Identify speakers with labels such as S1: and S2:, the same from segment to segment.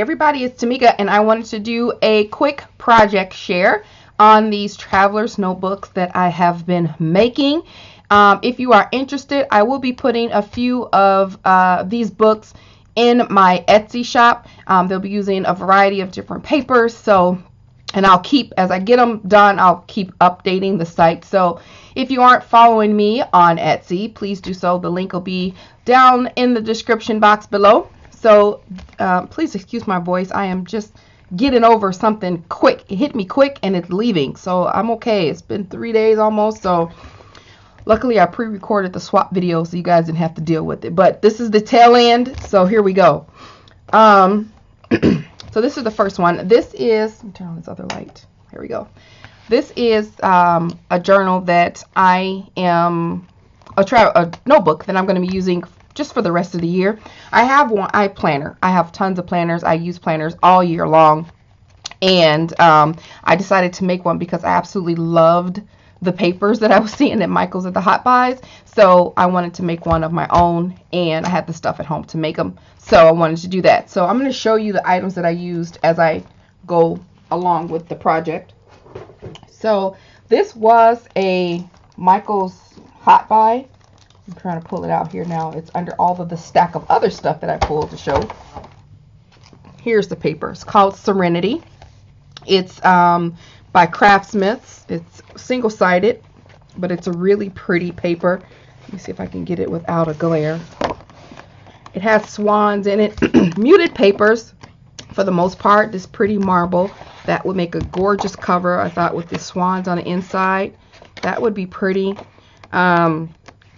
S1: everybody, it's TMIKA, and I wanted to do a quick project share on these Traveler's notebooks that I have been making. If you are interested, I will be putting a few of these books in my Etsy shop. They'll be using a variety of different papers, and I'll keep, as I get them done, I'll keep updating the site. So if you aren't following me on Etsy, please do so. The link will be down in the description box below. So please excuse my voice. I am just getting over something quick. It hit me quick and it's leaving. So I'm okay. It's been 3 days almost. So luckily I pre-recorded the swap video so you guys didn't have to deal with it. But this is the tail end. So here we go. So this is the first one. This is, let me turn on this other light. Here we go. This is a journal that I am, a notebook that I'm going to be using just for the rest of the year. I have planner. I have tons of planners. I use planners all year long. And I decided to make one because I absolutely loved the papers that I was seeing at Michael's at the Hot Buys. So I wanted to make one of my own, and I had the stuff at home to make them. So I wanted to do that. So I'm going to show you the items that I used as I go along with the project. So this was a Michael's Hot Buy. I'm trying to pull it out here now. It's under all of the stack of other stuff that I pulled to show. Here's the paper. It's called Serenity. It's by Craftsmiths. It's single-sided, but it's a really pretty paper. Let me see if I can get it without a glare. It has swans in it. Muted papers for the most part. This pretty marble. That would make a gorgeous cover, I thought, with the swans on the inside. That would be pretty.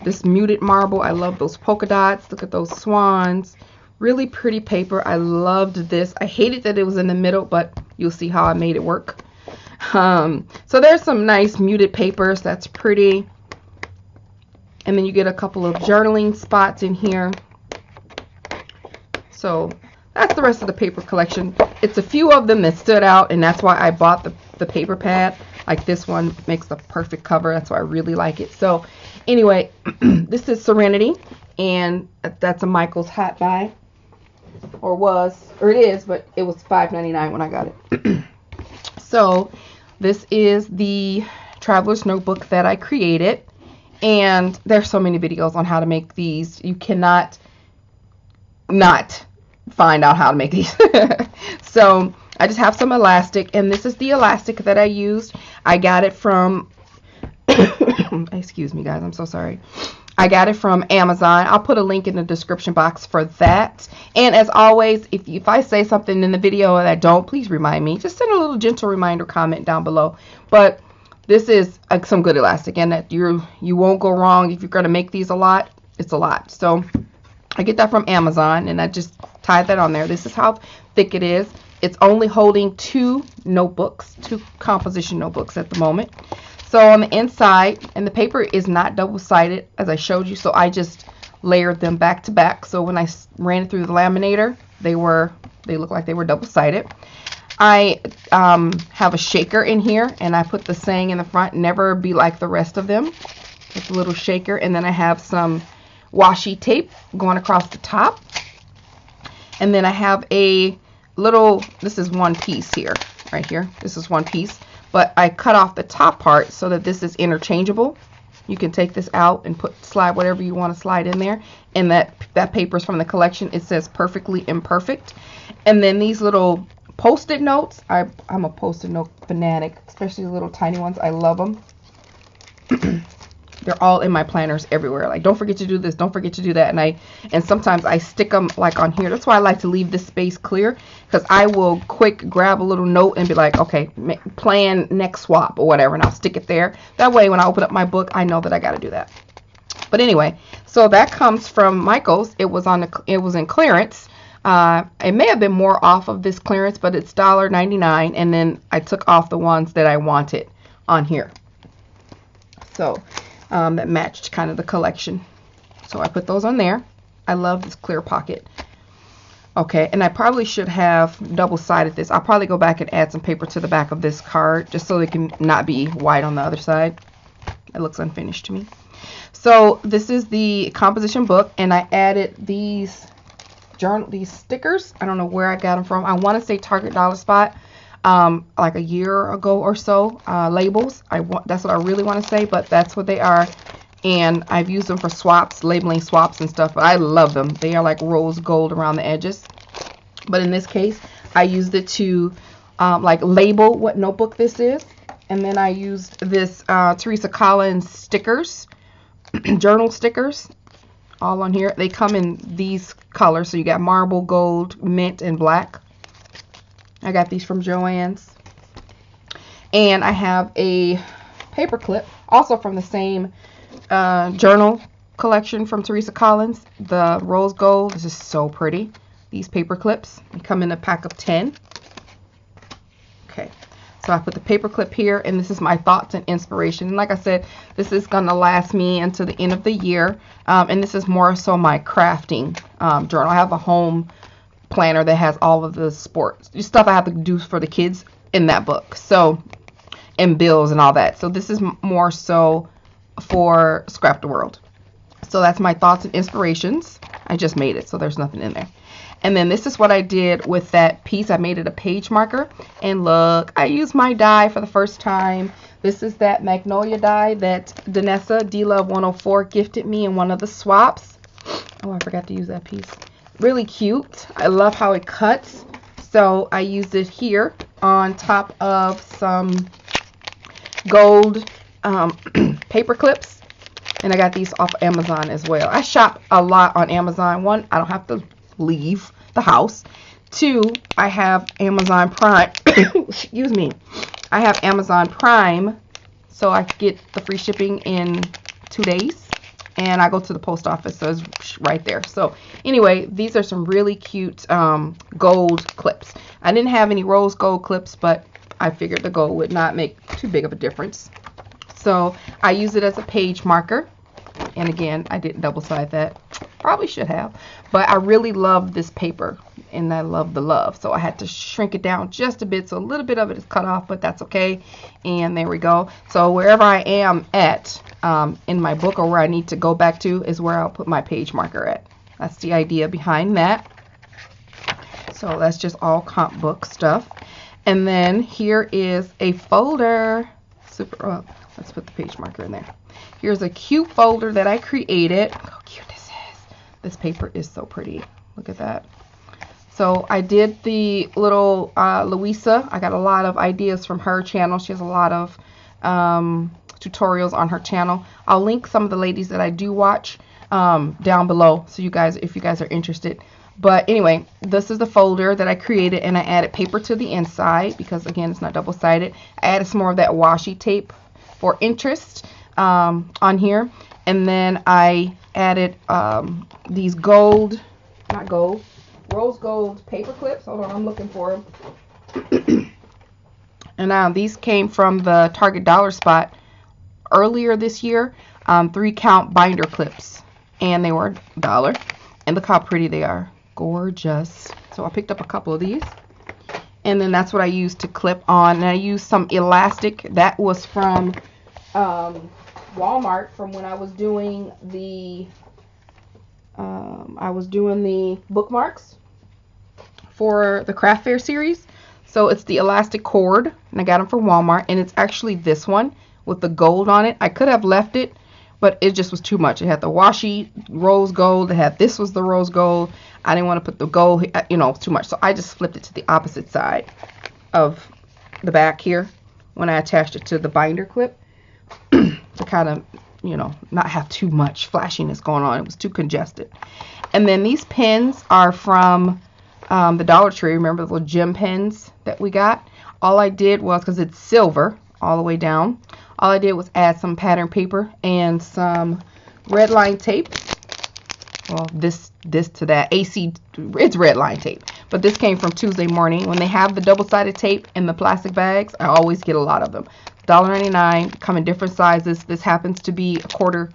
S1: This muted marble, I love those polka dots. Look at those swans. Really pretty paper. I loved this. I hated that it was in the middle, but you'll see how I made it work. So there's some nice muted papers. That's pretty. And then you get a couple of journaling spots in here. So that's the rest of the paper collection. It's a few of them that stood out, and that's why I bought the paper pad. Like this one makes the perfect cover. That's why I really like it. So anyway, this is Serenity, and that's a Michael's Hot Buy, or it is, but it was $5.99 when I got it. So this is the Traveler's notebook that I created, and there's so many videos on how to make these. You cannot not find out how to make these. So I just have some elastic, and this is the elastic that I used. I got it from excuse me guys, I'm so sorry. I got it from Amazon. I'll put a link in the description box for that. And as always, if I say something in the video and I don't, please remind me. Just send a little gentle reminder comment down below. But this is some good elastic, and that you won't go wrong if you're going to make these a lot. It's a lot. So I get that from Amazon, and I just tied that on there. This is how thick it is. It's only holding two composition notebooks at the moment. So on the inside, and the paper is not double-sided as I showed you, so I just layered them back to back. So when I ran it through the laminator, they look like they were double-sided. I have a shaker in here, and I put the saying in the front, never be like the rest of them. It's a little shaker, and then I have some washi tape going across the top. And then I have a little, this is one piece here, right here. This is one piece. But I cut off the top part so that this is interchangeable. You can take this out and slide whatever you want to slide in there. And that paper is from the collection. It says Perfectly Imperfect. And then these little Post-it notes. I'm a Post-it note fanatic, especially the little tiny ones. I love them. They're all in my planners everywhere. Like, don't forget to do this, don't forget to do that. And sometimes I stick them like on here. That's why I like to leave this space clear, because I will quick grab a little note and be like, okay, plan next swap or whatever, and I'll stick it there. That way when I open up my book, I know that I got to do that. But anyway, so that comes from Michael's. It was in clearance. It may have been more off of this clearance, but it's $1.99, and then I took off the ones that I wanted on here. So that matched kind of the collection. So I put those on there. I love this clear pocket. Okay, and I probably should have double-sided this. I'll probably go back and add some paper to the back of this card just so it can not be white on the other side. It looks unfinished to me. So this is the composition book, and I added these these stickers. I don't know where I got them from. I want to say Target Dollar Spot, like a year ago or so. Labels. That's what I really want to say, but that's what they are. And I've used them for swaps, labeling swaps and stuff. But I love them. They are like rose gold around the edges. But in this case, I used it to like label what notebook this is. And then I used this Teresa Collins stickers, journal stickers, all on here. They come in these colors. So you got marble, gold, mint, and black. I got these from Joann's. And I have a paper clip, also from the same journal collection from Teresa Collins. The rose gold. This is so pretty. These paper clips. They come in a pack of 10. Okay. So I put the paper clip here, and this is my thoughts and inspiration. And like I said, this is going to last me until the end of the year. And this is more so my crafting journal. I have a home planner that has all of the sports stuff I have to do for the kids in that book. So, and bills and all that. So this is more so for Scrap the World. So that's my thoughts and inspirations. I just made it, so there's nothing in there. And then this is what I did with that piece. I made it a page marker. And look, I used my die for the first time. This is that Magnolia die that Danessa D-Love 104 gifted me in one of the swaps. Oh, I forgot to use that piece. Really cute. I love how it cuts. So I used it here on top of some gold paper clips. And I got these off Amazon as well. I shop a lot on Amazon. One, I don't have to leave the house. Two, I have Amazon Prime. Excuse me. I have Amazon Prime, so I get the free shipping in 2 days. And I go to the post office, so it's right there. So anyway, these are some really cute gold clips. I didn't have any rose gold clips, but I figured the gold would not make too big of a difference. So I use it as a page marker. And again, I didn't double side that. Probably should have. But I really love this paper. And I love the love. So I had to shrink it down just a bit. So a little bit of it is cut off, but that's okay. And there we go. So wherever I am at in my book, or where I need to go back to, is where I'll put my page marker at. That's the idea behind that. So that's just all comp book stuff. And then here is a folder. Let's put the page marker in there. Here's a cute folder that I created. Look how cute this is. This paper is so pretty. Look at that. So I did the little LUSIA. I got a lot of ideas from her channel. She has a lot of tutorials on her channel. I'll link some of the ladies that I do watch down below, so you guys, if you guys are interested. But anyway, this is the folder that I created, and I added paper to the inside because, again, it's not double-sided. I added some more of that washi tape for interest on here. And then I added these rose gold paper clips. Hold on, I'm looking for them. And now these came from the Target Dollar Spot earlier this year. 3-count binder clips. And they were $1. And look how pretty they are. Gorgeous. So I picked up a couple of these. And then that's what I used to clip on. And I used some elastic. That was from Walmart, from when I was doing the bookmarks for the craft fair series. So it's the elastic cord, and I got them from Walmart, and it's actually this one with the gold on it. I could have left it, but it just was too much. It had the washi rose gold. It had, this was the rose gold. I didn't want to put the gold, you know, too much. So I just flipped it to the opposite side of the back here when I attached it to the binder clip to kind of, you know, not have too much flashiness going on. It was too congested. And then these pens are from the Dollar Tree. Remember the little gem pens that we got? All I did was, because it's silver all the way down, all I did was add some pattern paper and some red line tape. Well, this to that. AC, it's red line tape. But this came from Tuesday Morning. When they have the double-sided tape in the plastic bags, I always get a lot of them. $1.99, come in different sizes. This happens to be 1/4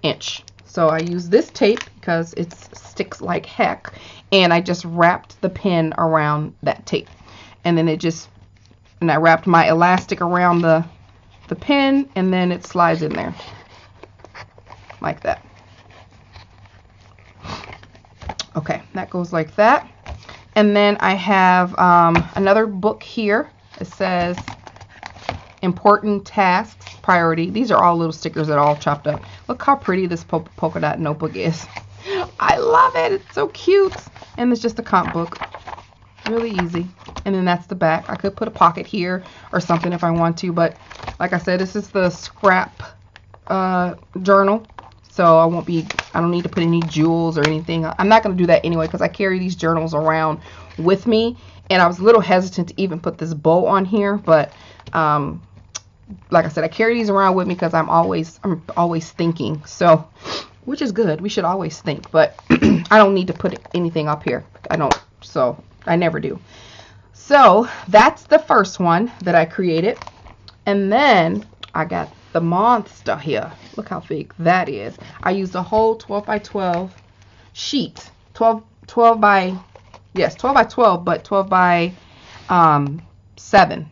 S1: inch. So I use this tape because it sticks like heck. And I just wrapped the pen around that tape. And then I wrapped my elastic around the pen, and then it slides in there. Like that. Okay, That goes like that. And then I have another book here. It says important tasks, priority. These are all little stickers that are all chopped up. Look how pretty this polka dot notebook is. I love it. It's so cute. And it's just a comp book. Really easy. And then that's the back. I could put a pocket here or something if I want to, but like I said, this is the scrap journal. So I don't need to put any jewels or anything. I'm not going to do that anyway because I carry these journals around with me. And I was a little hesitant to even put this bow on here. But like I said, I carry these around with me because I'm always thinking. So, which is good. We should always think. But I don't need to put anything up here. So I never do. So that's the first one that I created. And then I got the monster here. Look how big that is. I used a whole 12 by 12 sheet. 12 by 12, but 12 by 7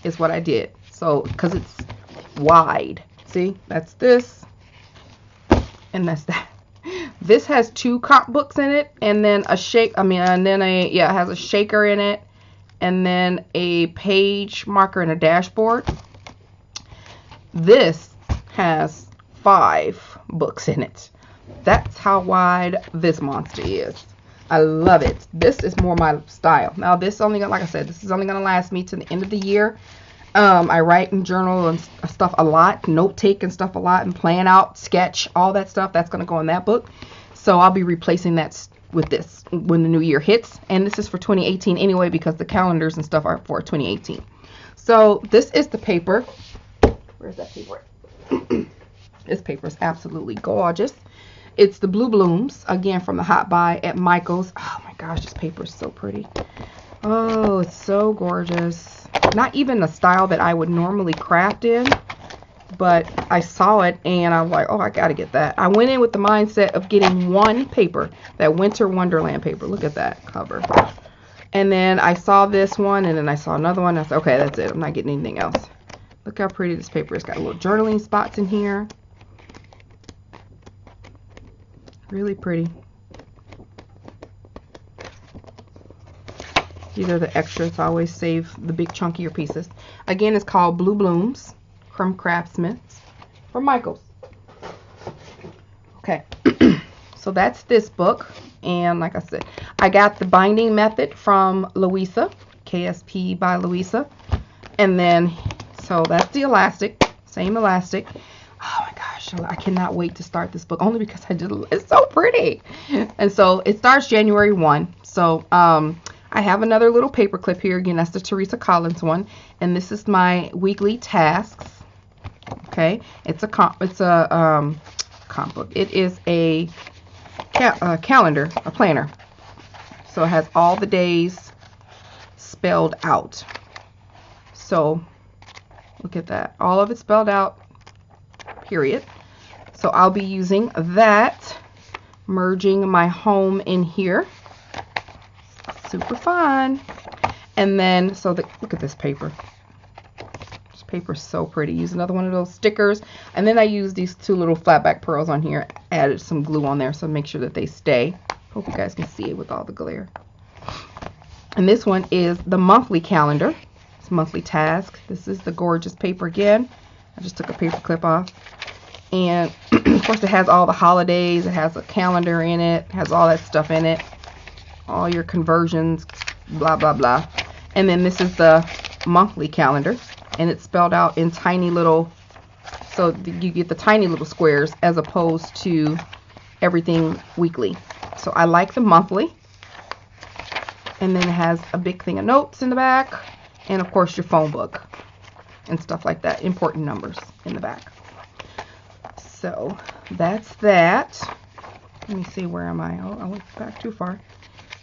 S1: is what I did. So, because it's wide. See, that's this. And that's that. This has 2 comp books in it, and then it has a shaker in it, and then a page marker and a dashboard. This has 5 books in it. That's how wide this monster is. I love it. This is more my style. Now this is only gonna, like I said, this is only gonna last me to the end of the year. I write and journal and stuff a lot, note take and stuff a lot, and plan out, sketch, all that stuff. That's gonna go in that book. So I'll be replacing that with this when the new year hits. And this is for 2018 anyway because the calendars and stuff are for 2018. So this is the paper. Where's that paper? This paper is absolutely gorgeous. It's the Blue Blooms, again from the Hot Buy at Michael's. Oh my gosh, this paper is so pretty. Oh, it's so gorgeous. Not even the style that I would normally craft in, but I saw it and I was like, oh, I gotta get that. I went in with the mindset of getting one paper, that Winter Wonderland paper. Look at that cover. And then I saw this one, and then I saw another one. I said, okay, that's it. I'm not getting anything else. Look how pretty this paper is. Got little journaling spots in here. Really pretty. These are the extras. I always save the big chunkier pieces. Again, it's called Blue Blooms from Craftsman's from Michael's. Okay. So that's this book. And like I said, I got the binding method from Louisa, KSP by Louisa. And then, so that's the elastic, same elastic. Oh my gosh, I cannot wait to start this book, only because it's so pretty. And so it starts January 1. So I have another little paper clip here. Again, that's the Teresa Collins one. And this is my weekly tasks. Okay, it's a comp book. It is a calendar, a planner. So it has all the days spelled out. So look at that. All of it spelled out, period. So I'll be using that, merging my home in here. Super fun. And then, so look at this paper. This paper is so pretty. Use another one of those stickers. And then I use these 2 little flatback pearls on here. Added some glue on there, so make sure that they stay. Hope you guys can see it with all the glare. And this one is the monthly calendar. It's monthly task. This is the gorgeous paper again. I just took a paper clip off. And of course it has all the holidays. It has a calendar in it. It has all that stuff in it. All your conversions, blah, blah, blah. And then this is the monthly calendar. And it's spelled out in tiny little, so you get the tiny little squares as opposed to everything weekly. So I like the monthly. And then it has a big thing of notes in the back. And of course your phone book and stuff like that. Important numbers in the back. So that's that. Let me see, where am I? Oh, I went back too far.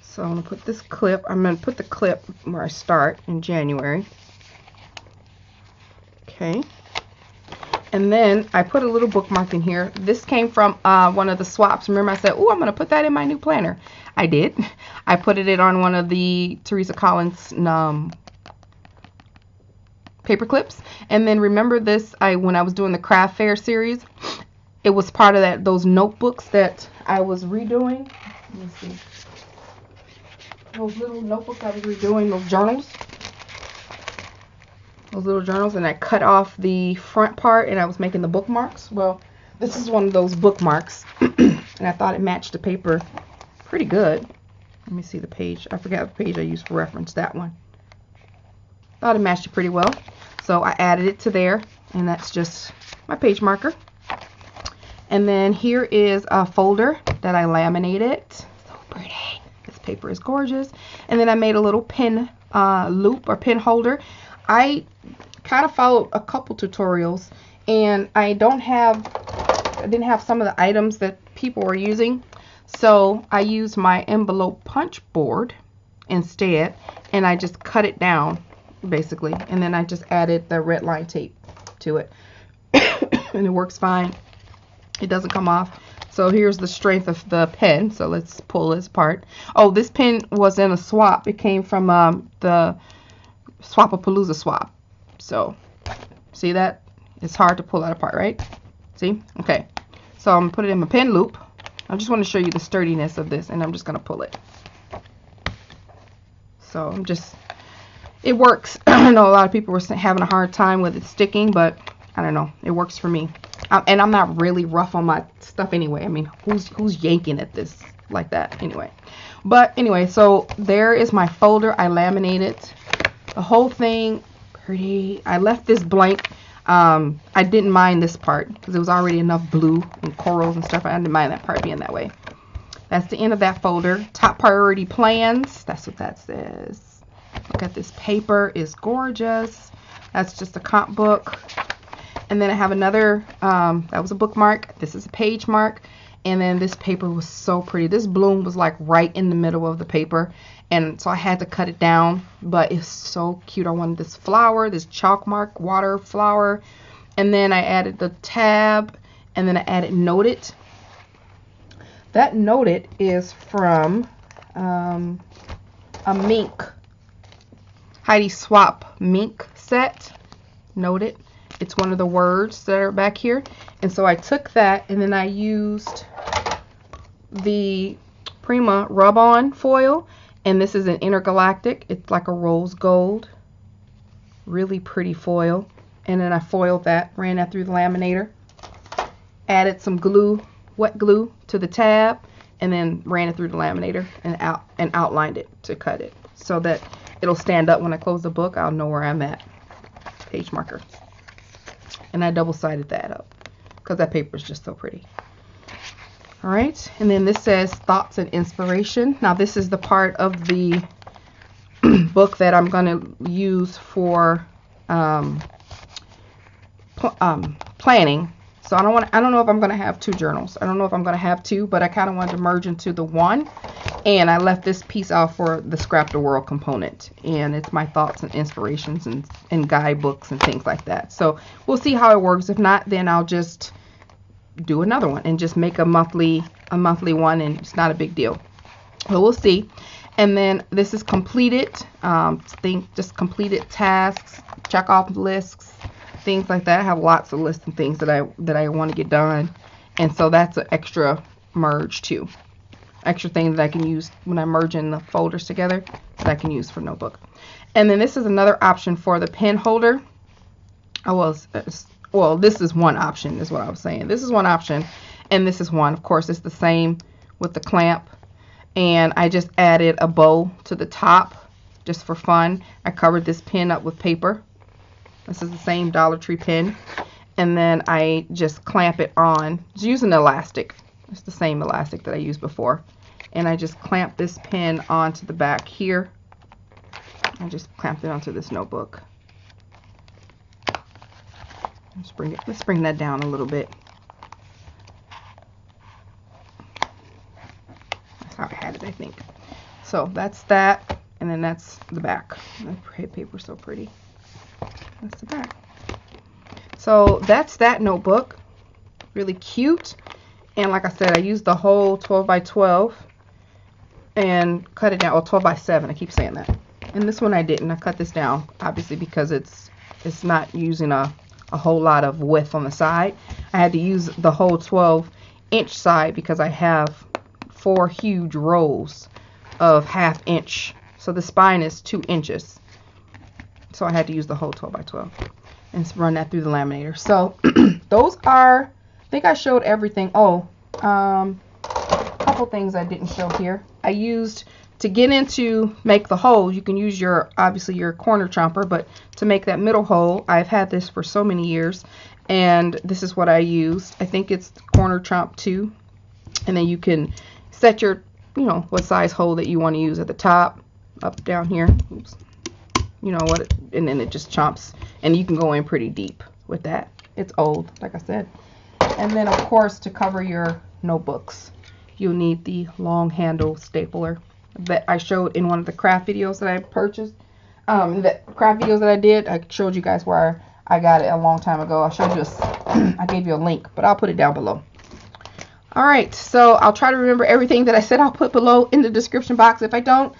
S1: So I'm going to put this clip. I'm going to put the clip where I start in January. Okay. And then I put a little bookmark in here. This came from one of the swaps. Remember I said, oh, I'm going to put that in my new planner. I did. I put it on one of the Teresa Collins paper clips. And then remember this, when I was doing the craft fair series, it was part of those notebooks that I was redoing. Let me see. those little notebooks I was redoing, those journals. Those little journals, and I cut off the front part and I was making the bookmarks. Well, this is one of those bookmarks and I thought it matched the paper pretty good. Let me see the page. I forgot the page I used for reference, that one. Thought it matched it pretty well. So I added it to there, and that's just my page marker. And then here is a folder that I laminated. So pretty. This paper is gorgeous. And then I made a little pin loop or pin holder. I kind of followed a couple tutorials, and I didn't have some of the items that people were using. So I used my envelope punch board instead, and I just cut it down basically, and then I just added the red line tape to it and it works fine. It doesn't come off. So here's the strength of the pen. So let's pull this apart. Oh, this pen was in a swap. It came from the Swapapalooza swap. So see that? It's hard to pull that apart, right? See? Okay. So I'm gonna put it in my pen loop. I just want to show you the sturdiness of this, and I'm just gonna pull it. So it works. I know a lot of people were having a hard time with it sticking, but I don't know. It works for me. And I'm not really rough on my stuff anyway. I mean, who's yanking at this like that anyway? But anyway, so there is my folder. I laminated the whole thing pretty. I left this blank. I didn't mind this part because it was already enough blue and corals and stuff. I didn't mind that part being that way. That's the end of that folder. Top priority plans. That's what that says. Look at this paper. It's gorgeous. That's just a comp book. And then I have another, that was a bookmark. This is a page mark. And then this paper was so pretty. This bloom was like right in the middle of the paper. And so I had to cut it down. But it's so cute. I wanted this flower, this chalk mark, water flower. And then I added the tab. And then I added noted. That noted is from a mink. Heidi Swap mink set. Noted. It's one of the words that are back here. And so I took that and then I used the Prima rub-on foil. And this is an intergalactic. It's like a rose gold. Really pretty foil. And then I foiled that, ran that through the laminator. Added some glue, wet glue to the tab. And then ran it through the laminator and outlined it to cut it. So that it'll stand up when I close the book. I'll know where I'm at. Page marker. And I double-sided that up because that paper is just so pretty. All right, and then this says thoughts and inspiration. Now this is the part of the book that I'm going to use for planning. So I don't know if I'm going to have two journals. I don't know if I'm going to have two, but I kind of wanted to merge into the one. And I left this piece out for the Scrap the World component. And it's my thoughts and inspirations and guidebooks and things like that. So we'll see how it works. If not, then I'll just do another one and just make a monthly one, and it's not a big deal. So we'll see. And then this is completed. Just completed tasks, check off lists, things like that. I have lots of lists and things that I want to get done. And so that's an extra merge too. Extra thing that I can use when I'm merging the folders together that I can use for notebook. And then this is another option for the pen holder. Well, this is one option is what I was saying. This is one option and this is one. Of course, it's the same with the clamp. And I just added a bow to the top just for fun. I covered this pen up with paper. This is the same Dollar Tree pen. And then I just clamp it on. Just using elastic. It's the same elastic that I used before. And I just clamp this pen onto the back here. I just clamped it onto this notebook. Let's bring that down a little bit. That's how I had it, I think. So that's that. And then that's the back. That paper's so pretty. That's the back. So that's that notebook. Really cute. And like I said, I used the whole 12 by 12 and cut it down. Or 12 by 7. I keep saying that. And this one I didn't. I cut this down, obviously, because it's not using a whole lot of width on the side. I had to use the whole 12-inch side because I have 4 huge rows of 1/2 inch. So the spine is 2 inches. So I had to use the whole 12 by 12 and run that through the laminator. So those are, I think I showed everything. Oh, a couple things I didn't show here. I used, to get into, make the hole, you can use your, obviously your corner chomper, but to make that middle hole, I've had this for so many years, and this is what I used. I think it's corner chomp 2, and then you can set your, you know, what size hole that you want to use at the top, up down here. Oops. You know what, and then it just chomps, and you can go in pretty deep with that. It's old, like I said. And then of course, to cover your notebooks, you'll need the long handle stapler that I showed in one of the craft videos that I purchased. The craft videos that I did, I showed you guys where I got it a long time ago. I showed you I gave you a link, but I'll put it down below. Alright, so I'll try to remember everything that I said I'll put below in the description box. If I don't,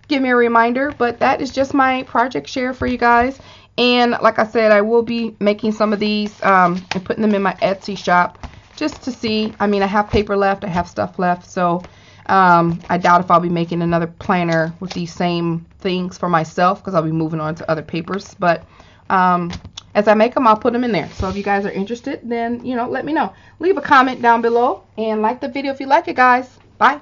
S1: give me a reminder. But that is just my project share for you guys. And like I said, I will be making some of these and putting them in my Etsy shop just to see. I mean, I have paper left, I have stuff left, so I doubt if I'll be making another planner with these same things for myself, because I'll be moving on to other papers. But as I make them, I'll put them in there. So if you guys are interested, then, you know, let me know. Leave a comment down below and like the video if you like it, guys. Bye.